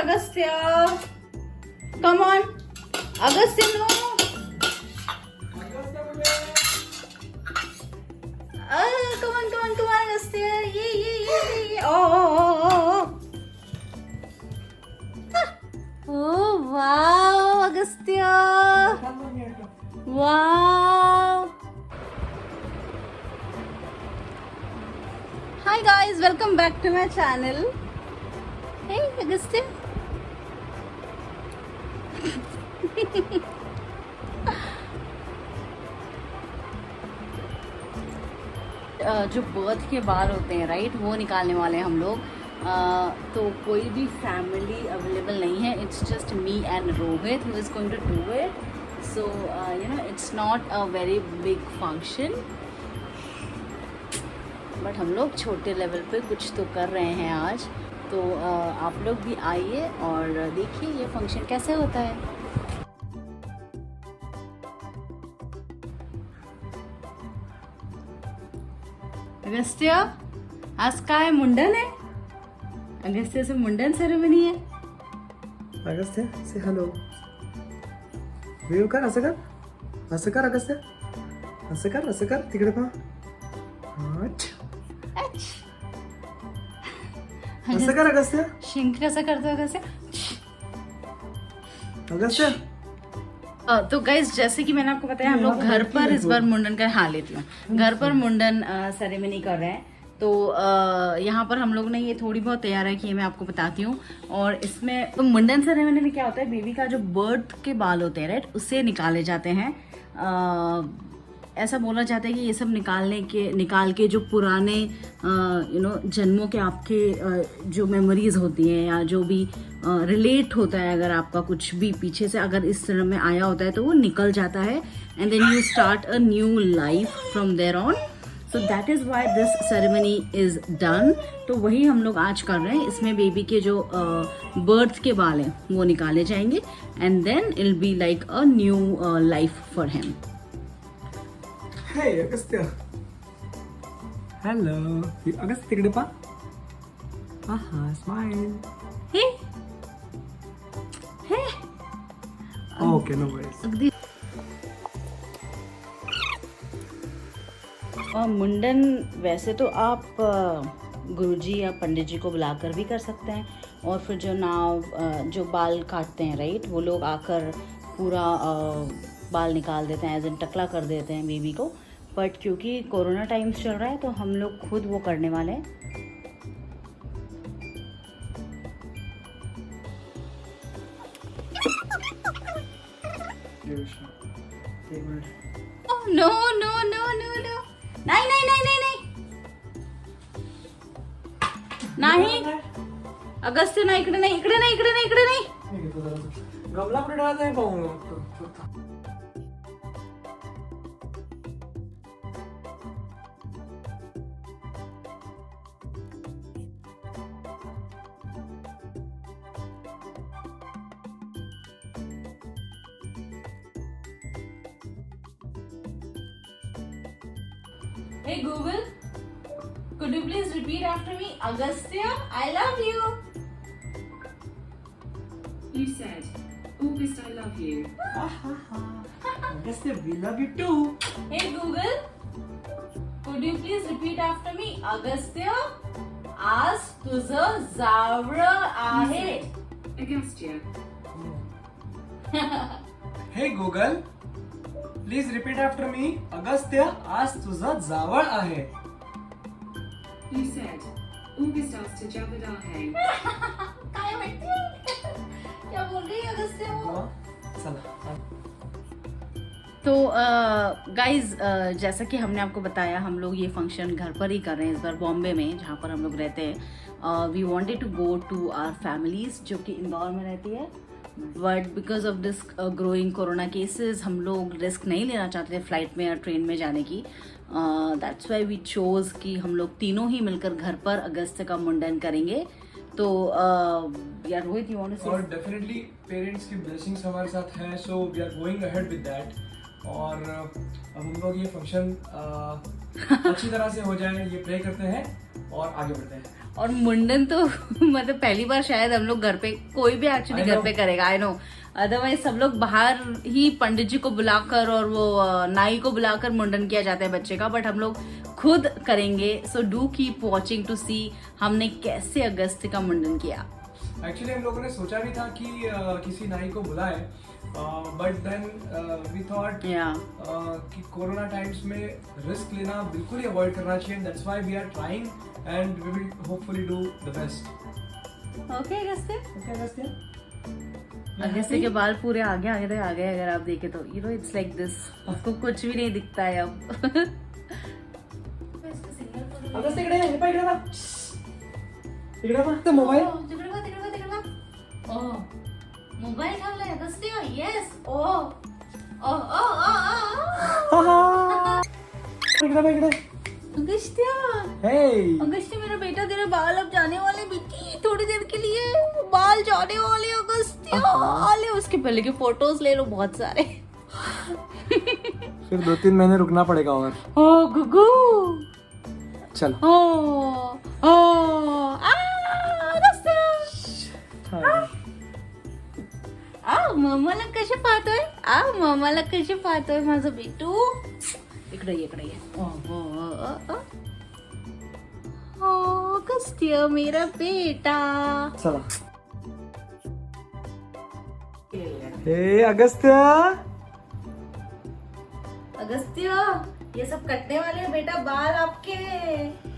Agastya. Come on. Agastya, no. Come on, Agastya. Yeah. Oh. Oh, wow, Agastya. Wow. Hi guys, welcome back to my channel. Hey, Agastya. जो birth के बाल होते हैं right, वो निकालने वाले हैं हम लोग। तो कोई भी फैमिली अवेलेबल नहीं है, it's just me and Rohit who is going to do it. So you know it's not a very big function, but हम लोग छोटे लेवल पे कुछ तो कर रहे हैं आज। तो आप लोग भी आइए और देखिए ये फंक्शन कैसे होता है। अगस्त्य, आज काय मुंडन है? अगस्त्य से मुंडन सेरेमनी है। अगस्त्य से हेलो, वेव कर, असं कर, असं कर अगस्त्य, असं कर तिकडे पहा, असं कर अगस्त्य, शिंक कैसा करते हो अगस्त्य? अगस्त्य। तो गाइज जैसे कि मैंने आपको बताया, हम लोग घर पर इस बार मुंडन का हाँ लेती हूँ, घर पर मुंडन सेरेमनी कर रहे हैं। तो यहाँ पर हम लोग ने ये थोड़ी बहुत तैयारी की है, मैं आपको बताती हूँ। और इसमें तो मुंडन सेरेमनी में क्या होता है, बेबी का जो बर्थ के बाल होते हैं राइट, उससे निकाले जाते हैं। ऐसा बोला जाता है कि ये सब निकाल के जो पुराने जन्मों के आपके जो मेमोरीज होती हैं या जो भी रिलेट होता है, अगर आपका कुछ भी पीछे से अगर इस तरह में आया होता है तो वो निकल जाता है, and then you start a new life from there on. So that is why this ceremony is done. तो वही हम लोग आज कर रहे हैं। इसमें बेबी के जो बर्थ के बाल हैं वो निकाले जाएंगे, and then it will be like a new life for him. Hey Agastya, hello Agastya, तिकडे पहा, smile, hey okay no worries. अगदी मुंडन वैसे तो आप गुरुजी या पंडित जी को बुलाकर भी कर सकते हैं, और फिर जो बाल काटते हैं राइट, वो लोग आकर पूरा बाल निकाल देते हैं, एज इन टकला कर देते हैं बेबी को। बट क्योंकि कोरोना टाइम्स चल रहा है तो हम लोग खुद वो करने वाले हैं। No no no no no, नाही अगस्त्य, ना इकडे नाही, इकडे नाही। गमला कुठे ठेवायचा आहे पाहू। Hey Google, could you please repeat after me? Agastya, I love you. You said, August, I love you. Agastya, we love you too. Hey Google, could you please repeat after me? Agastya, आज तुझं जावळं आहे. Agastya, hey Google, please repeat after me, Agastya, आज तुझं जावळ आहे। you said, August asked to Javada hai. काय म्हणते? क्या बोल रही है अगस्त्य वो? चला। तो गाइज जैसा कि हमने आपको बताया, हम लोग ये फंक्शन घर पर ही कर रहे हैं इस बार बॉम्बे में, जहाँ पर हम लोग रहते हैं। We wanted to go to our families जो कि इंदौर में रहती है, but because of this growing corona cases हम लोग रिस्क नहीं लेना चाहते थे फ्लाइट में या ट्रेन में जाने की। दैट्स वाई वी चोज कि हम लोग तीनों ही मिलकर घर पर अगस्त का मुंडन करेंगे। तो यार रोहित, यू वांट टू से? और डेफिनेटली पेरेंट्स की ब्लेसिंग्स हमारे साथ हैं, so we are going ahead with that. और अब हम लोग ये फंक्शन अच्छी तरह से हो जाए ये प्रे करते हैं और आगे बढ़ते हैं। और मुंडन तो मतलब पहली बार शायद हम लोग घर पे, कोई भी एक्चुअली घर पे करेगा, आई नो। अदरवाइज सब लोग बाहर ही पंडित जी को बुलाकर और वो नाई को बुलाकर मुंडन किया जाता है बच्चे का, बट हम लोग खुद करेंगे। So do keep watching to see हमने कैसे अगस्त का मुंडन किया। एक्चुअली हम लोगों ने सोचा भी था कि किसी नाई को बुलाए, बट देन वी थॉट कि कोरोना टाइम्स में रिस्क लेना बिल्कुल ही अवॉइड करना चाहिए। That's why we are trying and we will hopefully do the best. Okay Agastya, Agastya Agastya के बाल पूरे आगे आ गए अगर आप देखें तो, you know it's like this, उसको कुछ भी नहीं दिखता है अब। अगस्त्य इकडे ये, इकडे बघ, इकडे बघ तो मोबाईल, मोबाईल ठेवलाय अगस्त्य, येस, ओ इकडे बघ, इकडे अगस्त्य, हे अगस्त्य मेरा बेटा, तेरे बाल अब जाने वाले बेटी, थोड़ी देर के लिए बाल जाने वाले अगस्त्य। ले उसके पहले के फोटोज ले लो बहुत सारे। फिर 2-3 महीने रुकना पड़ेगा और। ओ गुगू, चल मम्माला कसे पाहतोय, मम्माला कसे पाहतोय माझं बेटू, इकडे इकडे ये। अगस्त्य मेरा बेटा, चला। हे अगस्त्य, अगस्त्य ये सब कटने वाले हैं बेटा बाल आपके।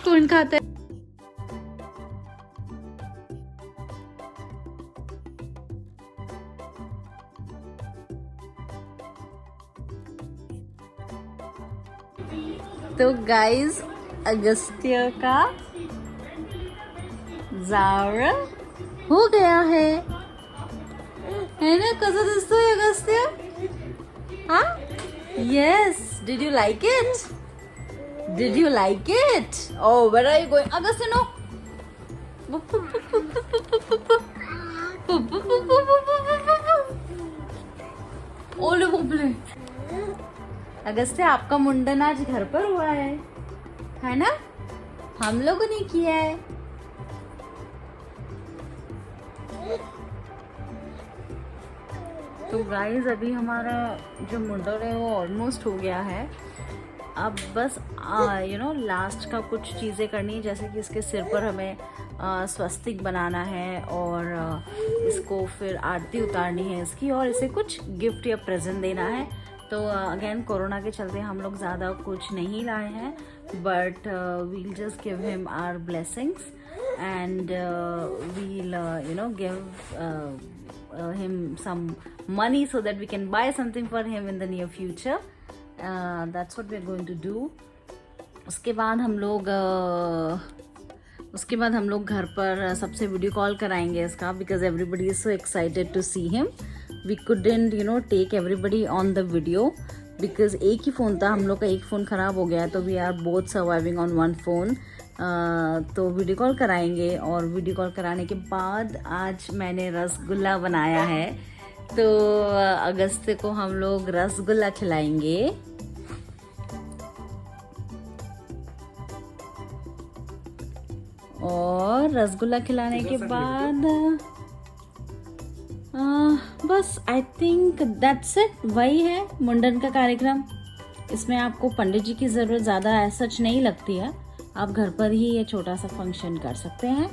कौन खाता है? तो गाइस अगस्त्य का जावरा हो गया है ना? कसं दिसतोय अगस्त्य? हाँ, yes, did you like it? Did you like it? Oh, where are you going? Agastya, no. ओले बोले। अगस्त्य आपका मुंडन आज घर पर हुआ है ना? हम लोगों ने किया है। तो गाइस अभी हमारा जो मुंडन है वो ऑलमोस्ट हो गया है। अब बस लास्ट का कुछ चीज़ें करनी है, जैसे कि इसके सिर पर हमें स्वस्तिक बनाना है और इसको फिर आरती उतारनी है इसकी, और इसे कुछ गिफ्ट या प्रेजेंट देना है। तो अगेन कोरोना के चलते हम लोग ज़्यादा कुछ नहीं लाए हैं, but we'll just give him our blessings and we'll give him some money so that we can buy something for him in the near future. That's what we're going to do. उसके बाद हम लोग घर पर सबसे video call कराएंगे इसका, because everybody is so excited to see him. We couldn't take everybody on the video because एक ही फ़ोन था, हम लोग का एक फ़ोन ख़राब हो गया, तो we are both surviving on one phone. तो वीडियो कॉल कराएंगे, और वीडियो कॉल कराने के बाद आज मैंने रसगुल्ला बनाया है, तो अगस्त को हम लोग रसगुल्ला खिलाएंगे। और रसगुल्ला खिलाने के बाद बस आई थिंक दैट्स इट, वही है मुंडन का कार्यक्रम। इसमें आपको पंडित जी की ज़रूरत ज़्यादा सच नहीं लगती है, आप घर पर ही ये छोटा सा फंक्शन कर सकते हैं।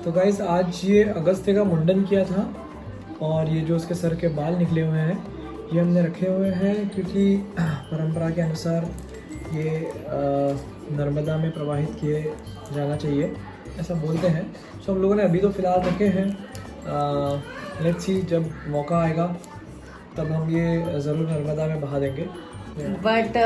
तो गाइस आज ये अगस्त्य का मुंडन किया था, और ये जो उसके सर के बाल निकले हुए हैं ये हमने रखे हुए हैं क्योंकि परंपरा के अनुसार ये नर्मदा में प्रवाहित किए जाना चाहिए, ऐसा बोलते हैं। सो हम लोगों ने अभी तो फ़िलहाल रखे हैं, लेट्स सी जब मौका आएगा तब हम ये ज़रूर नर्मदा में बहा देंगे। बट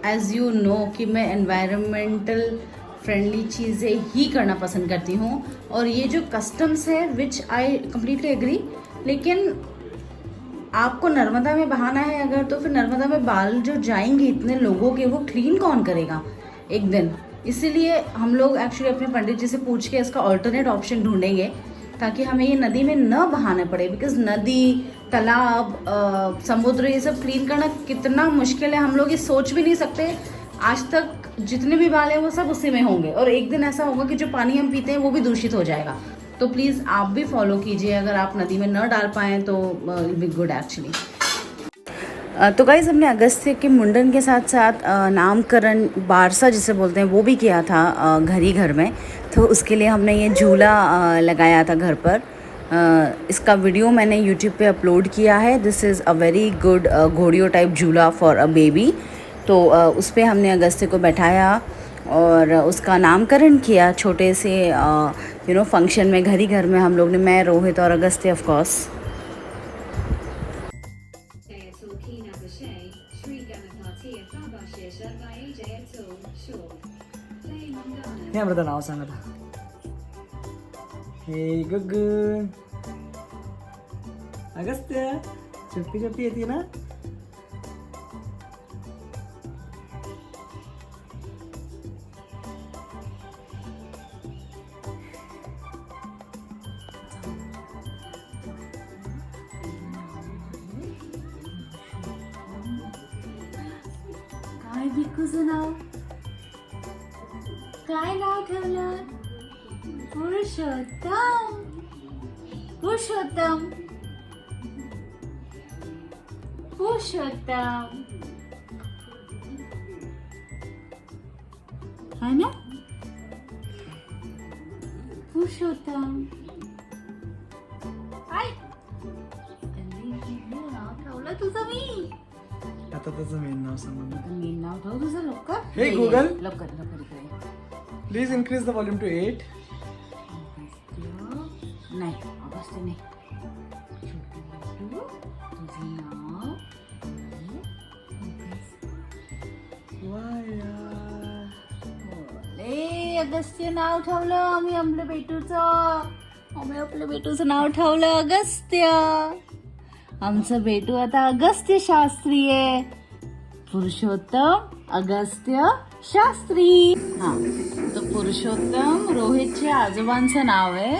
एज यू नो कि मैं एनवायरमेंटल फ्रेंडली चीज़ें ही करना पसंद करती हूँ, और ये जो कस्टम्स है विच आई कम्प्लीटली एग्री, लेकिन आपको नर्मदा में बहाना है अगर, तो फिर नर्मदा में बाल जो जाएंगे इतने लोगों के, वो क्लीन कौन करेगा एक दिन। इसीलिए हम लोग एक्चुअली अपने पंडित जी से पूछ के इसका ऑल्टरनेट ऑप्शन ढूंढेंगे, ताकि हमें ये नदी में न बहाना पड़े, बिकॉज नदी, तालाब, समुद्र, ये सब क्लीन करना कितना मुश्किल है, हम लोग ये सोच भी नहीं सकते। आज तक जितने भी बाल हैं वो सब उसी में होंगे, और एक दिन ऐसा होगा कि जो पानी हम पीते हैं वो भी दूषित हो जाएगा। तो प्लीज़ आप भी फॉलो कीजिए, अगर आप नदी में न डाल पाएँ तो विल बी गुड एक्चुअली। तो गाइस हमने अगस्त्य के मुंडन के साथ साथ नामकरण, बारसा जिसे बोलते हैं, वो भी किया था घर ही घर में। तो उसके लिए हमने ये झूला लगाया था घर पर। इसका वीडियो मैंने यूट्यूब पे अपलोड किया है। This is a very good घोड़ियों टाइप झूला फॉर अ बेबी। तो उस पर हमने अगस्त्य को बैठाया और उसका नामकरण किया छोटे से फंक्शन में, घर ही घर में हम लोग ने, मैं, रोहित और अगस्त्य ऑफ कोर्स। हे अमृता नाव सांगा, हे गुग्गू, अगस्त्य चुप्पी चुप्पी येते ना। काय भिक्खूचं नाव काय नाव ठेवलं? पुरुषोत्तम, पुरुषोत्तम, पुरुषोत्तम, है ना? पुरुषोत्तम, काय नाव ठेवलं तुझं मी? आता त्याचं मेन नाव सांगा. मेन नाव ठेव तुझं लवकर. हे गुगल, लवकर लवकर इकडे. Please increase the volume to 8. नाही, अगस्त्य नाही. तुझं नाव ए अगस्त्य नाव ठेवलं आम्ही आपल्या बेटूचं नाव ठेवलं अगस्त्य. आमचं बेटू आता अगस्त्य शास्त्री आहे. पुरुषोत्तम अगस्त्य शास्त्री. हा, तो पुरुषोत्तम रोहितच्या आजोबांचं नाव आहे,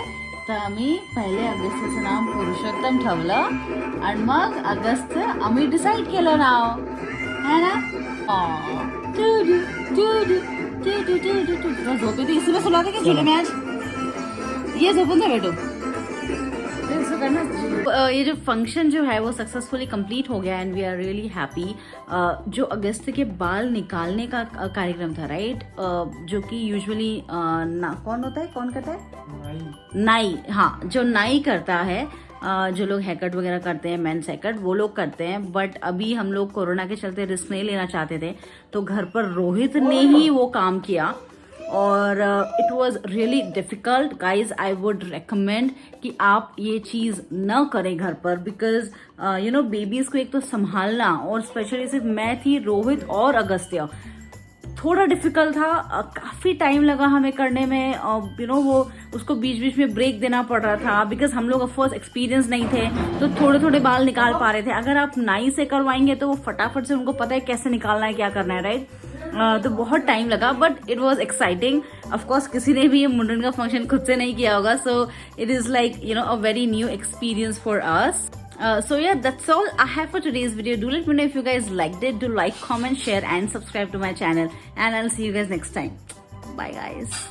तर आम्ही पहिले अगस्त्यचं नाव पुरुषोत्तम ठेवलं आणि मग अगस्त्य आम्ही डिसाईड केलं नाव है ना. झोपे तो इसी में सुलाते क्या झूले में आज. ये झोपून दे बेटू. ये जो फंक्शन जो है वो सक्सेसफुली कंप्लीट हो गया and we are really happy. जो अगस्त के बाल निकालने का कार्यक्रम था राइट, जो कि यूजुअली कौन होता है, कौन करता है, नाई. हाँ, जो नाई करता है, जो लोग हेयर कट वगैरह करते हैं, मेंस हेयर कट वो लोग करते हैं. बट अभी हम लोग कोरोना के चलते रिस्क नहीं लेना चाहते थे, तो घर पर रोहित ने ही वो काम किया और it was really difficult. Guys I would recommend कि आप ये चीज न करें घर पर, बिकॉज यू नो बेबीज को एक तो संभालना, और स्पेशली सिर्फ मैं थी, रोहित और अगस्त्य, थोड़ा डिफिकल्ट था. काफी टाइम लगा हमें करने में. यू नो वो उसको बीच बीच में ब्रेक देना पड़ रहा था, बिकॉज हम लोग ऑफकोर्स एक्सपीरियंस नहीं थे, तो थोड़े थोड़े बाल निकाल पा रहे थे. अगर आप नाई से करवाएंगे तो वो फटाफट से उनको पता है कैसे निकालना है, क्या करना है, राइट. तो बहुत टाइम लगा, but it was exciting. Of course किसी ने भी ये मुंडन का फंक्शन खुद से नहीं किया होगा, so it is like you know a very new experience for us. So yeah, that's all I have for today's video. Do let me know if you guys liked it. Do like, comment, share and subscribe to my channel, and I'll see you guys next time. Bye guys.